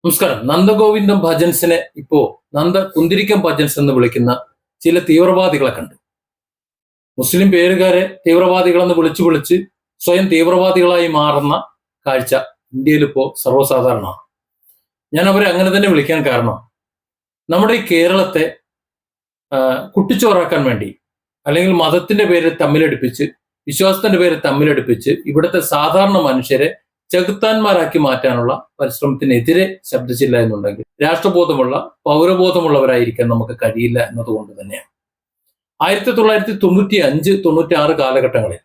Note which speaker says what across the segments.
Speaker 1: നമസ്കാരം. നന്ദഗോവിന്ദം ഭജൻസിനെ ഇപ്പോ നന്ദ കുന്തിരിക്കം ഭജൻസ് എന്ന് വിളിക്കുന്ന ചില തീവ്രവാദികളെ കണ്ട്. മുസ്ലിം പേരുകാരെ തീവ്രവാദികളെന്ന് വിളിച്ചു വിളിച്ച് സ്വയം തീവ്രവാദികളായി മാറുന്ന കാഴ്ച ഇന്ത്യയിൽ ഇപ്പോൾ സർവ്വസാധാരണമാണ്. ഞാൻ അവരെ അങ്ങനെ തന്നെ വിളിക്കാൻ കാരണം, നമ്മുടെ ഈ കേരളത്തെ കുട്ടിച്ചോറാക്കാൻ വേണ്ടി, അല്ലെങ്കിൽ മതത്തിന്റെ പേരിൽ തമ്മിലടിപ്പിച്ച്, വിശ്വാസത്തിന്റെ പേരിൽ തമ്മിലടിപ്പിച്ച് ഇവിടുത്തെ സാധാരണ മനുഷ്യരെ ചെകുത്താന്മാരാക്കി മാറ്റാനുള്ള പരിശ്രമത്തിനെതിരെ ശബ്ദിച്ചില്ല എന്നുണ്ടെങ്കിൽ രാഷ്ട്രബോധമുള്ള പൗരബോധമുള്ളവരായിരിക്കാൻ നമുക്ക് കഴിയില്ല എന്നതുകൊണ്ട് തന്നെയാണ്. 1995-96 കാലഘട്ടങ്ങളിൽ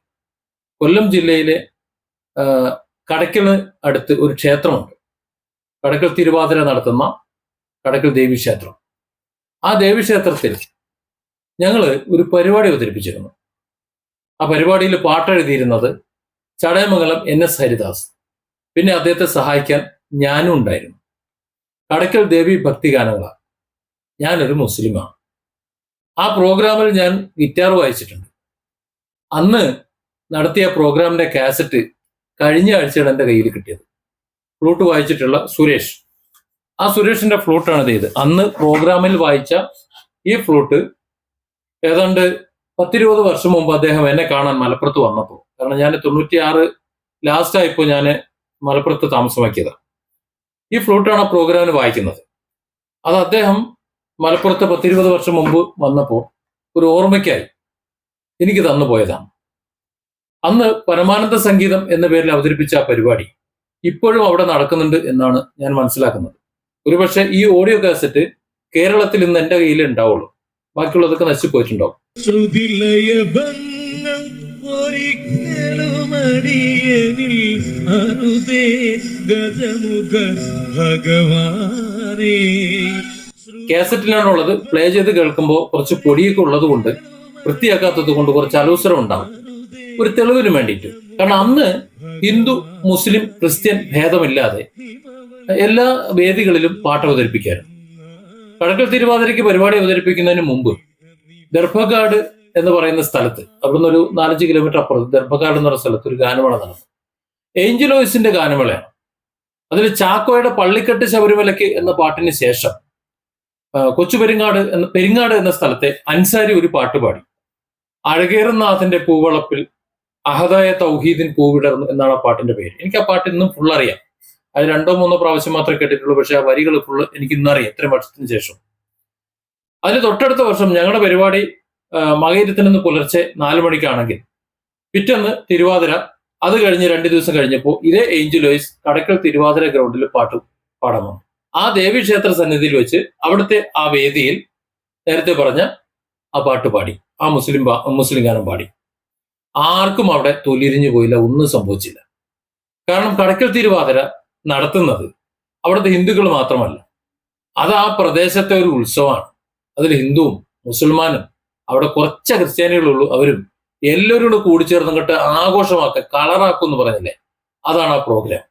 Speaker 1: കൊല്ലം ജില്ലയിലെ കടയ്ക്കൽ അടുത്ത് ഒരു ക്ഷേത്രമുണ്ട്. കടയ്ക്കൽ തിരുവാതിര നടത്തുന്ന കടയ്ക്കൽ ദേവീക്ഷേത്രം. ആ ദേവീക്ഷേത്രത്തിൽ ഞങ്ങൾ ഒരു പരിപാടി അവതരിപ്പിച്ചിരുന്നു. ആ പരിപാടിയിൽ പാട്ടെഴുതിയിരുന്നത് ചടയമംഗലം NS ഹരിദാസ്. പിന്നെ അദ്ദേഹത്തെ സഹായിക്കാൻ ഞാനും ഉണ്ടായിരുന്നു. കടയ്ക്കൽ ദേവി ഭക്തിഗാനങ്ങളാണ്. ഞാനൊരു മുസ്ലിമാണ്. ആ പ്രോഗ്രാമിൽ ഞാൻ ഗിറ്റാർ വായിച്ചിട്ടുണ്ട്. അന്ന് നടത്തിയ പ്രോഗ്രാമിന്റെ കാസറ്റ് കഴിഞ്ഞ ആഴ്ചയാണ് എൻ്റെ കയ്യിൽ കിട്ടിയത്. ഫ്ലൂട്ട് വായിച്ചിട്ടുള്ള സുരേഷ്, ആ സുരേഷിന്റെ ഫ്ലൂട്ടാണ് ഇത്. അന്ന് പ്രോഗ്രാമിൽ വായിച്ച ഈ ഫ്ലൂട്ട് ഏതാണ്ട് 10-20 വർഷം മുമ്പ് അദ്ദേഹം എന്നെ കാണാൻ മലപ്പുറത്ത് വന്നപ്പോൾ, കാരണം ഞാൻ 96 ലാസ്റ്റ് ആയപ്പോൾ ഞാൻ മലപ്പുറത്ത് താമസമാക്കിയതാണ്. ഈ ഫ്ലൂട്ടാണ് ആ പ്രോഗ്രാമിന് വായിക്കുന്നത്. അത് അദ്ദേഹം മലപ്പുറത്ത് 10-20 വർഷം മുമ്പ് വന്നപ്പോൾ ഒരു ഓർമ്മയ്ക്കായി എനിക്ക് തന്നു പോയതാണ്. അന്ന് പരമാനന്ദ സംഗീതം എന്ന പേരിൽ അവതരിപ്പിച്ച ആ പരിപാടി ഇപ്പോഴും അവിടെ നടക്കുന്നുണ്ട് എന്നാണ് ഞാൻ മനസ്സിലാക്കുന്നത്. ഒരുപക്ഷെ ഈ ഓഡിയോ കാസറ്റ് കേരളത്തിൽ ഇന്ന് എൻ്റെ കയ്യിൽ ഉണ്ടാവുള്ളൂ. ബാക്കിയുള്ളതൊക്കെ നശിച്ചു പോയിട്ടുണ്ടാവും. കാസറ്റിലാണുള്ളത്. പ്ലേ ചെയ്ത് കേൾക്കുമ്പോൾ കുറച്ച് പൊടിയൊക്കെ ഉള്ളത് കൊണ്ട്, വൃത്തിയാക്കാത്തത് കൊണ്ട് കുറച്ച് അലോസരം ഉണ്ടാവും. ഒരു തെളിവിന് വേണ്ടിയിട്ട്. കാരണം അന്ന് ഹിന്ദു മുസ്ലിം ക്രിസ്ത്യൻ ഭേദമില്ലാതെ എല്ലാ വേദികളിലും പാട്ട് അവതരിപ്പിക്കാനും. കടയ്ക്കൽ തിരുവാതിരയ്ക്ക് പരിപാടി അവതരിപ്പിക്കുന്നതിന് മുമ്പ് ദർഭഗാഡ് എന്ന് പറയുന്ന സ്ഥലത്ത്, അവിടുന്ന് ഒരു 4-5 കിലോമീറ്റർ അപ്പുറത്ത് ദർഭഗാഡ് എന്ന് പറയുന്ന സ്ഥലത്ത് ഒരു ഗാനമേള നടന്നു. ഏഞ്ചലോയിസിന്റെ ഗാനമേളയാണ്. അതിൽ ചാക്കോയുടെ പള്ളിക്കെട്ട് ശബരിമലയ്ക്ക് എന്ന പാട്ടിന് ശേഷം പെരിങ്ങാട് എന്ന സ്ഥലത്തെ അൻസാരി ഒരു പാട്ട് പാടി. അഴകേറുന്നാഥന്റെ പൂവളപ്പിൽ അഹദായ തൗഹീദിൻ പൂവിടർന്നു എന്നാണ് ആ പാട്ടിന്റെ പേര്. എനിക്ക് ആ പാട്ട് ഇന്നും ഫുൾ അറിയാം. അത് 2-3 പ്രാവശ്യം മാത്രമേ കേട്ടിട്ടുള്ളൂ. പക്ഷെ ആ വരികൾ ഫുള്ള് എനിക്ക് ഇന്നറിയാം, ഇത്രയും വർഷത്തിന് ശേഷം. അതിന് തൊട്ടടുത്ത വർഷം ഞങ്ങളുടെ പരിപാടി മകയിരത്തിനെന്ന് പുലർച്ചെ 4 മണിക്കാണെങ്കിൽ പിറ്റേന്ന് തിരുവാതിര. അത് കഴിഞ്ഞ് 2 ദിവസം കഴിഞ്ഞപ്പോൾ ഇതേ ഏഞ്ചലോയിസ് കടയ്ക്കൽ തിരുവാതിര ഗ്രൗണ്ടിൽ പാട്ട് പാടാൻ വന്നു. ആ ദേവീക്ഷേത്ര സന്നിധിയിൽ വെച്ച് അവിടുത്തെ ആ വേദിയിൽ നേരത്തെ പറഞ്ഞ ആ പാട്ട് പാടി, ആ മുസ്ലിം ഗാനം പാടി. ആർക്കും അവിടെ തൊലിരിഞ്ഞു പോയില്ല, ഒന്നും സംഭവിച്ചില്ല. കാരണം കടയ്ക്കൽ തിരുവാതിര നടത്തുന്നത് അവിടുത്തെ ഹിന്ദുക്കൾ മാത്രമല്ല, അത് ആ പ്രദേശത്തെ ഒരു ഉത്സവമാണ്. അതിൽ ഹിന്ദുവും മുസൽമാനും അവിടെ കുറച്ച് ക്രിസ്ത്യാനികളുള്ളൂ, അവരും എല്ലാവരും കൂടെ കൂടിച്ചേർന്നിട്ട് ആഘോഷമാക്കുക, കളറാക്കും എന്ന് പറഞ്ഞില്ലേ, അതാണ് ആ പ്രോഗ്രാം.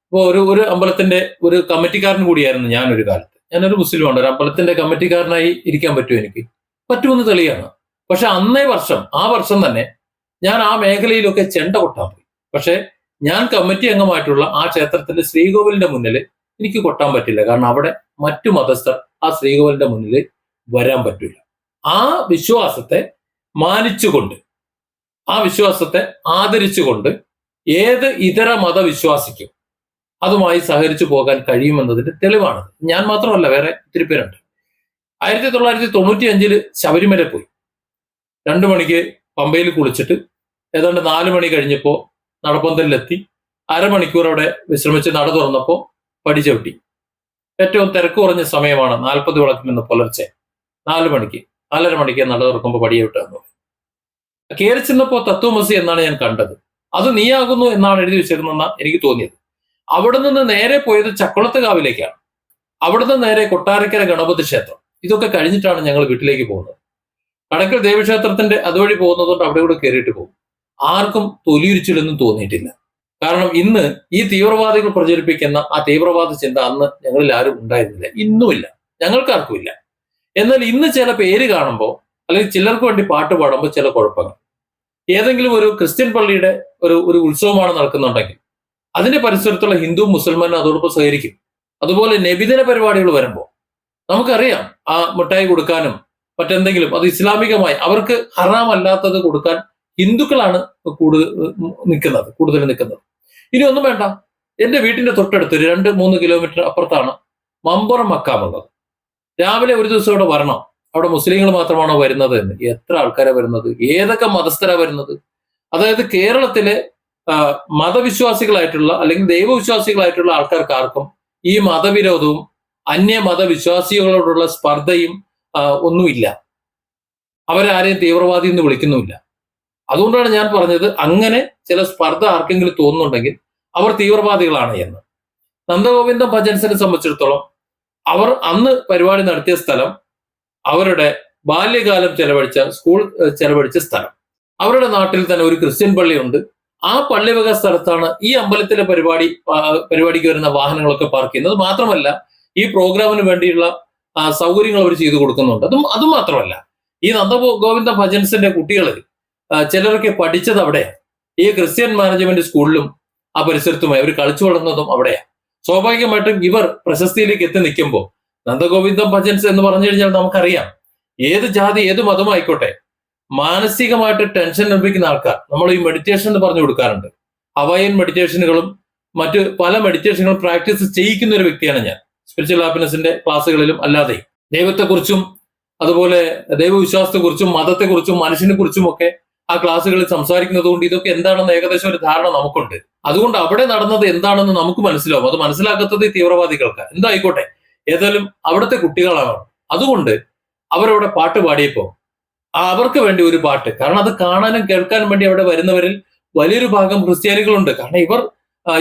Speaker 1: ഇപ്പോൾ ഒരു അമ്പലത്തിന്റെ ഒരു കമ്മിറ്റിക്കാരൻ കൂടിയായിരുന്നു ഞാനൊരു കാലത്ത്. ഞാനൊരു മുസ്ലിമാണ്. ഒരു അമ്പലത്തിന്റെ കമ്മിറ്റിക്കാരനായി ഇരിക്കാൻ പറ്റുമോ? എനിക്ക് പറ്റുമെന്ന് തെളിയാണ്. പക്ഷെ ആ വർഷം തന്നെ ഞാൻ ആ മേഖലയിലൊക്കെ ചെണ്ട കൊട്ടാൻ പോയി. പക്ഷെ ഞാൻ കമ്മിറ്റി അംഗമായിട്ടുള്ള ആ ക്ഷേത്രത്തിന്റെ ശ്രീകോവിലിന്റെ മുന്നിൽ എനിക്ക് കൊട്ടാൻ പറ്റില്ല. കാരണം അവിടെ മറ്റു മതസ്ഥർ ആ ശ്രീകോവിലിന്റെ മുന്നിൽ വരാൻ പറ്റില്ല. ആ വിശ്വാസത്തെ മാനിച്ചുകൊണ്ട്, ആ വിശ്വാസത്തെ ആദരിച്ചുകൊണ്ട് ഏത് ഇതര മതവിശ്വാസിക്കും അതുമായി സഹകരിച്ചു പോകാൻ കഴിയുമെന്നതിന്റെ തെളിവാണ്. ഞാൻ മാത്രമല്ല, വേറെ ഒത്തിരി പേരുണ്ട്. 1995 ശബരിമല പോയി. 2 മണിക്ക് പമ്പയിൽ കുളിച്ചിട്ട് ഏതാണ്ട് 4 മണി കഴിഞ്ഞപ്പോൾ നടപ്പന്തലിലെത്തി. അരമണിക്കൂർ അവിടെ വിശ്രമിച്ച് നട തുറന്നപ്പോൾ പടി ചവിട്ടി. ഏറ്റവും തിരക്ക് കുറഞ്ഞ സമയമാണ് 40 വിളക്കിൽ പുലർച്ചെ 4 മണിക്ക്, 4:30 മണിക്ക് നട തുറക്കുമ്പോൾ പടിയെവിട്ടാന്ന് പറയും. കയറി ചെന്നപ്പോൾ തത്വമസി എന്നാണ് ഞാൻ കണ്ടത്. അത് നീയാകുന്നു എന്നാണ് എഴുതി വെച്ചിരുന്നെന്നാ എനിക്ക് തോന്നിയത്. അവിടെ നിന്ന് നേരെ പോയത് ചക്കുളത്തുകാവിലേക്കാണ്. അവിടുന്ന് നേരെ കൊട്ടാരക്കര ഗണപതി ക്ഷേത്രം. ഇതൊക്കെ കഴിഞ്ഞിട്ടാണ് ഞങ്ങൾ വീട്ടിലേക്ക് പോകുന്നത്. കടയ്ക്കൽ ദേവീക്ഷേത്രത്തിന്റെ അതുവഴി പോകുന്നതുകൊണ്ട് അവിടെ കൂടെ കയറിയിട്ട് പോകും. ആർക്കും തൊലിയുരിച്ചിലൊന്നും തോന്നിയിട്ടില്ല. കാരണം ഇന്ന് ഈ തീവ്രവാദികൾ പ്രചരിപ്പിക്കുന്ന ആ തീവ്രവാദ ചിന്ത അന്ന് ഞങ്ങളിൽ ആരും ഉണ്ടായിരുന്നില്ല, ഇന്നുമില്ല, ഞങ്ങൾക്കാർക്കും ഇല്ല. എന്നാൽ ഇന്ന് ചില പേര് കാണുമ്പോൾ, അല്ലെങ്കിൽ ചിലർക്ക് വേണ്ടി പാട്ട് പാടുമ്പോൾ ചില കുഴപ്പങ്ങൾ. ഏതെങ്കിലും ഒരു ക്രിസ്ത്യൻ പള്ളിയുടെ ഒരു ഉത്സവമാണ് നടക്കുന്നുണ്ടെങ്കിൽ അതിന്റെ പരിസരത്തുള്ള ഹിന്ദു മുസൽമാനും അതോടൊപ്പം സഹകരിക്കും. അതുപോലെ നബിദിന പരിപാടികൾ വരുമ്പോൾ നമുക്കറിയാം ആ മിഠായി കൊടുക്കാനും മറ്റെന്തെങ്കിലും അത് ഇസ്ലാമികമായി അവർക്ക് ഹറാമല്ലാത്തത് കൊടുക്കാൻ ഹിന്ദുക്കളാണ് കൂടുതൽ നിൽക്കുന്നത്. ഇനി ഒന്നും വേണ്ട, എന്റെ വീട്ടിന്റെ തൊട്ടടുത്ത് ഒരു 2-3 കിലോമീറ്റർ അപ്പുറത്താണ് മമ്പുറം മക്കാമുള്ളത്. രാവിലെ ഒരു ദിവസം അവിടെ വരണം. അവിടെ മുസ്ലിങ്ങൾ മാത്രമാണോ വരുന്നത് എന്ന്? എത്ര ആൾക്കാരാണ് വരുന്നത്? ഏതൊക്കെ മതസ്ഥരാണ് വരുന്നത്? അതായത് കേരളത്തിലെ മതവിശ്വാസികളായിട്ടുള്ള അല്ലെങ്കിൽ ദൈവവിശ്വാസികളായിട്ടുള്ള ആൾക്കാർക്ക് ആർക്കും ഈ മതവിരോധവും അന്യ മതവിശ്വാസികളോടുള്ള സ്പർദ്ധയും ഒന്നുമില്ല. അവരാരെയും തീവ്രവാദി എന്ന് വിളിക്കുന്നുമില്ല. അതുകൊണ്ടാണ് ഞാൻ പറഞ്ഞത്, അങ്ങനെ ചില സ്പർദ്ധ ആർക്കെങ്കിലും തോന്നുന്നുണ്ടെങ്കിൽ അവർ തീവ്രവാദികളാണ് എന്ന്. നന്ദഗോവിന്ദം ഭജൻസിനെ സംബന്ധിച്ചിടത്തോളം അവർ അന്ന് പരിപാടി നടത്തിയ സ്ഥലം അവരുടെ ബാല്യകാലം സ്കൂൾ ചെലവഴിച്ച സ്ഥലം. അവരുടെ നാട്ടിൽ തന്നെ ഒരു ക്രിസ്ത്യൻ പള്ളിയുണ്ട്. ആ പള്ളിവക സ്ഥലത്താണ് ഈ അമ്പലത്തിലെ പരിപാടിക്ക് വരുന്ന വാഹനങ്ങളൊക്കെ പാർക്ക് ചെയ്യുന്നത്. മാത്രമല്ല ഈ പ്രോഗ്രാമിന് വേണ്ടിയുള്ള സൗകര്യങ്ങൾ അവർ ചെയ്തു കൊടുക്കുന്നുണ്ട്. അതും മാത്രമല്ല, ഈ നന്ദഗോവിന്ദ ഭജൻസിന്റെ കുട്ടികൾ ചിലരൊക്കെ പഠിച്ചത് അവിടെയാണ്. ഈ ക്രിസ്ത്യൻ മാനേജ്മെന്റ് സ്കൂളിലും ആ പരിസരത്തുമായി അവർ കളിച്ചു വളർന്നതും അവിടെയാണ്. സ്വാഭാവികമായിട്ടും ഇവർ പ്രശസ്തിയിലേക്ക് എത്തി നിൽക്കുമ്പോൾ നന്ദഗോവിന്ദം ഭജൻസ് എന്ന് പറഞ്ഞു കഴിഞ്ഞാൽ നമുക്കറിയാം, ഏത് ജാതി ഏത് മതമായിക്കോട്ടെ മാനസികമായിട്ട് ടെൻഷൻ അനുഭവിക്കുന്ന ആൾക്കാർ നമ്മൾ ഈ മെഡിറ്റേഷൻ എന്ന് പറഞ്ഞു കൊടുക്കാറുണ്ട്. ഹവായൻ മെഡിറ്റേഷനുകളും മറ്റ് പല മെഡിറ്റേഷനുകളും പ്രാക്ടീസ് ചെയ്യിക്കുന്ന ഒരു വ്യക്തിയാണ് ഞാൻ. സ്പിരിച്വൽ ഹാപ്പിനെസിന്റെ ക്ലാസ്സുകളിലും അല്ലാതെ ദൈവത്തെക്കുറിച്ചും അതുപോലെ ദൈവവിശ്വാസത്തെക്കുറിച്ചും മതത്തെക്കുറിച്ചും മനുഷ്യനെ കുറിച്ചും ഒക്കെ ആ ക്ലാസ്സുകളിൽ സംസാരിക്കുന്നത് കൊണ്ട് ഇതൊക്കെ എന്താണെന്ന് ഏകദേശം ഒരു ധാരണ നമുക്കുണ്ട്. അതുകൊണ്ട് അവിടെ നടന്നത് എന്താണെന്ന് നമുക്ക് മനസ്സിലാവും. അത് മനസ്സിലാക്കാത്തത് തീവ്രവാദികൾക്ക്. എന്തായിക്കോട്ടെ, ഏതായാലും അവിടുത്തെ കുട്ടികളാണ്. അതുകൊണ്ട് അവരവിടെ പാട്ട് പാടിയപ്പോ അവർക്ക് വേണ്ടി ഒരു പാട്ട്, കാരണം അത് കാണാനും കേൾക്കാനും വേണ്ടി അവിടെ വരുന്നവരിൽ വലിയൊരു ഭാഗം ക്രിസ്ത്യാനികളുണ്ട്. കാരണം ഇവർ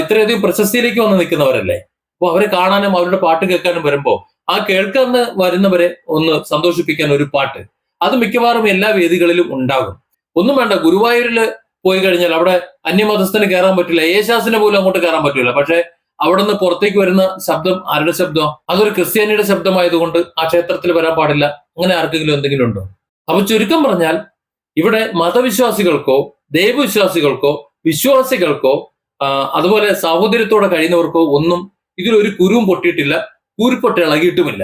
Speaker 1: ഇത്രയധികം പ്രശസ്തിയിലേക്ക് വന്ന് നിൽക്കുന്നവരല്ലേ. അപ്പോൾ അവരെ കാണാനും അവരുടെ പാട്ട് കേൾക്കാനും വരുമ്പോൾ ആ കേൾക്കാൻ വരുന്നവരെ ഒന്ന് സന്തോഷിപ്പിക്കാൻ ഒരു പാട്ട്, അത് മിക്കവാറും എല്ലാ വേദികളിലും ഉണ്ടാകും. ഒന്നും വേണ്ട, ഗുരുവായൂരില് പോയി കഴിഞ്ഞാൽ അവിടെ അന്യമതസ്ഥന് കയറാൻ പറ്റില്ല, യേശാസിനെ പോലും അങ്ങോട്ട് കയറാൻ പറ്റില്ല. പക്ഷെ അവിടെ നിന്ന് പുറത്തേക്ക് വരുന്ന ശബ്ദം ആരുടെ ശബ്ദം? അതൊരു ക്രിസ്ത്യാനിയുടെ ശബ്ദമായതുകൊണ്ട് ആ ക്ഷേത്രത്തിൽ വരാൻ പാടില്ല. അങ്ങനെ ആർക്കെങ്കിലും എന്തെങ്കിലും ഉണ്ടോ? അപ്പൊ ചുരുക്കം പറഞ്ഞാൽ ഇവിടെ മതവിശ്വാസികൾക്കോ ദൈവവിശ്വാസികൾക്കോ വിശ്വാസികൾക്കോ അതുപോലെ സാഹോദര്യത്തോടെ കഴിയുന്നവർക്കോ ഒന്നും ഇതിലൊരു കുരുവും പൊട്ടിയിട്ടില്ല, കൂരിപ്പൊട്ട് ഇളകിയിട്ടുമില്ല.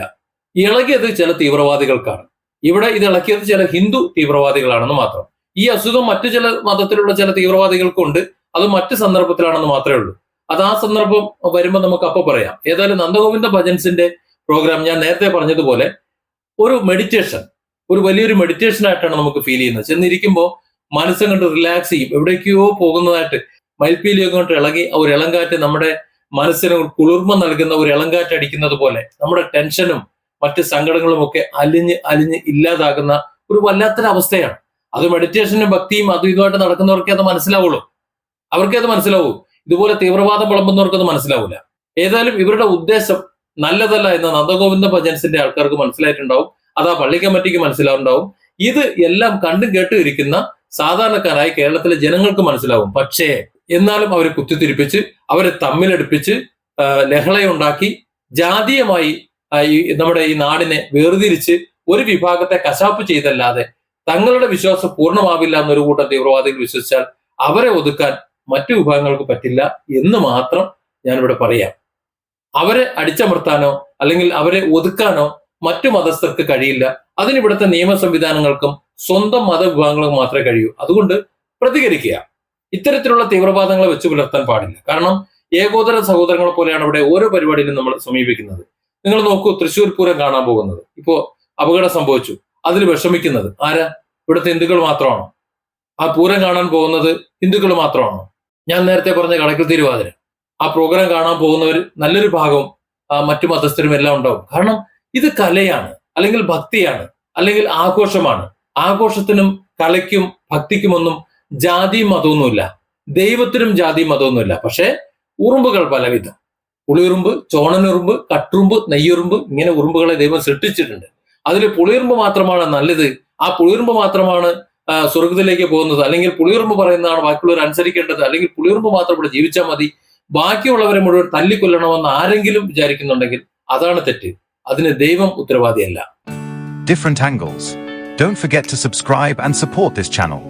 Speaker 1: ഇളകിയത് ചില തീവ്രവാദികൾക്കാണ്. ഇവിടെ ഇത് ഇളക്കിയത് ചില ഹിന്ദു തീവ്രവാദികളാണെന്ന് മാത്രം. ഈ അസുഖം മറ്റു ചില മതത്തിലുള്ള ചില തീവ്രവാദികൾക്കുണ്ട്, അത് മറ്റു സന്ദർഭത്തിലാണെന്ന് മാത്രമേ ഉള്ളൂ. അത് ആ സന്ദർഭം വരുമ്പോൾ നമുക്ക് അപ്പൊ പറയാം. ഏതായാലും നന്ദഗോവിന്ദ ഭജൻസിന്റെ പ്രോഗ്രാം ഞാൻ നേരത്തെ പറഞ്ഞതുപോലെ ഒരു മെഡിറ്റേഷൻ, ഒരു വലിയൊരു മെഡിറ്റേഷൻ ആയിട്ടാണ് നമുക്ക് ഫീൽ ചെയ്യുന്നത്. ചെന്നിരിക്കുമ്പോൾ മനസ്സും കണ്ട് റിലാക്സ് ചെയ്യും. എവിടേക്കോ പോകുന്നതായിട്ട് മയിൽപ്പീലിയൊക്കെ കൊണ്ട് ഇളകി ഒരു ഇളങ്കാറ്റ് നമ്മുടെ മനസ്സിന് കുളിർമ നൽകുന്ന ഒരു ഇളങ്കാറ്റ് അടിക്കുന്നത് പോലെ നമ്മുടെ ടെൻഷനും മറ്റ് സങ്കടങ്ങളും ഒക്കെ അലിഞ്ഞ് ഇല്ലാതാകുന്ന ഒരു വല്ലാത്തൊരവസ്ഥയാണ്. അത് മെഡിറ്റേഷനും ഭക്തിയും അതും ഇതുമായിട്ട് നടക്കുന്നവർക്കേ അത് മനസ്സിലാവുള്ളൂ. അവർക്കേ അത് മനസ്സിലാവൂ. ഇതുപോലെ തീവ്രവാദം വിളമ്പുന്നവർക്ക് അത് മനസ്സിലാവില്ല. ഏതായാലും ഇവരുടെ ഉദ്ദേശം നല്ലതല്ല എന്ന് നന്ദഗോവിന്ദ ഭജൻസിന്റെ ആൾക്കാർക്ക് മനസ്സിലായിട്ടുണ്ടാവും. അത് ആ പള്ളി കമ്മിറ്റിക്ക് മനസ്സിലാവുണ്ടാവും. ഇത് എല്ലാം കണ്ടും കേട്ടും ഇരിക്കുന്ന സാധാരണക്കാരായ കേരളത്തിലെ ജനങ്ങൾക്ക് മനസ്സിലാവും. പക്ഷേ എന്നാലും അവരെ കുത്തിത്തിരിപ്പിച്ച് അവരെ തമ്മിലടുപ്പിച്ച് ലഹളയുണ്ടാക്കി ജാതീയമായി നമ്മുടെ ഈ നാടിനെ വേർതിരിച്ച് ഒരു വിഭാഗത്തെ കശാപ്പ് ചെയ്തല്ലാതെ തങ്ങളുടെ വിശ്വാസം പൂർണ്ണമാവില്ല എന്നൊരു കൂട്ടം തീവ്രവാദികൾ വിശ്വസിച്ചാൽ അവരെ ഒതുക്കാൻ മറ്റു വിഭാഗങ്ങൾക്ക് പറ്റില്ല എന്ന് മാത്രം ഞാനിവിടെ പറയാം. അവരെ അടിച്ചമർത്താനോ അല്ലെങ്കിൽ അവരെ ഒതുക്കാനോ മറ്റു മതസ്ഥർക്ക് കഴിയില്ല. അതിനിവിടുത്തെ നിയമ സംവിധാനങ്ങൾക്കും സ്വന്തം മതവിഭാഗങ്ങൾക്കും മാത്രമേ കഴിയൂ. അതുകൊണ്ട് പ്രതികരിക്കുക. ഇത്തരത്തിലുള്ള തീവ്രവാദങ്ങളെ വെച്ച് പുലർത്താൻ പാടില്ല. കാരണം ഏകോദര സഹോദരങ്ങളെ പോലെയാണ് ഇവിടെ ഓരോ പരിപാടിയിലും നമ്മൾ സമീപിക്കുന്നത്. നിങ്ങൾ നോക്കൂ, തൃശ്ശൂർ പൂരം കാണാൻ പോകുന്നത്, ഇപ്പോ അപകടം സംഭവിച്ചു, അതിൽ വിഷമിക്കുന്നത് ആരാ? ഇവിടുത്തെ ഹിന്ദുക്കൾ മാത്രമാണോ? ആ പൂരം കാണാൻ പോകുന്നത് ഹിന്ദുക്കൾ മാത്രമാണോ? ഞാൻ നേരത്തെ പറഞ്ഞ കടക്കൽ തിരുവാതിര, ആ പ്രോഗ്രാം കാണാൻ പോകുന്നവർ നല്ലൊരു ഭാഗവും മറ്റു മതസ്ഥരും എല്ലാം ഉണ്ടാവും. കാരണം ഇത് കലയാണ്, അല്ലെങ്കിൽ ഭക്തിയാണ്, അല്ലെങ്കിൽ ആഘോഷമാണ്. ആഘോഷത്തിനും കലയ്ക്കും ഭക്തിക്കുമൊന്നും ജാതിയും മതമൊന്നുമില്ല, ദൈവത്തിനും ജാതിയും മതമൊന്നുമില്ല. പക്ഷേ ഉറുമ്പുകൾ പലവിധം, പുളിയുറുമ്പ്, ചോണനുറുമ്പ്, കട്ടുറുമ്പ്, നെയ്യുറുമ്പ്, ഇങ്ങനെ ഉറുമ്പുകളെ ദൈവം സൃഷ്ടിച്ചിട്ടുണ്ട്. അതിൽ പുളിയുറുമ്പ് മാത്രമാണ് നല്ലത്, ആ പുളിയുറുമ്പ് മാത്രമാണ് സ്വർഗത്തിലേക്ക് പോകുന്നത്, അല്ലെങ്കിൽ പുളിയുറുമ്പ് പറയുന്നതാണ് ബാക്കിയുള്ളവർ അനുസരിക്കേണ്ടത്, അല്ലെങ്കിൽ പുളിയുറുമ്പ് മാത്രം ഇവിടെ ജീവിച്ചാൽ മതി, ബാക്കിയുള്ളവരെ മുഴുവൻ തല്ലിക്കൊല്ലണമെന്ന് ആരെങ്കിലും വിചാരിക്കുന്നുണ്ടെങ്കിൽ അതാണ് തെറ്റ്. അതിന് ദൈവം ഉത്തരവാദിയല്ല.
Speaker 2: Different angles. Don't forget to subscribe and support this channel.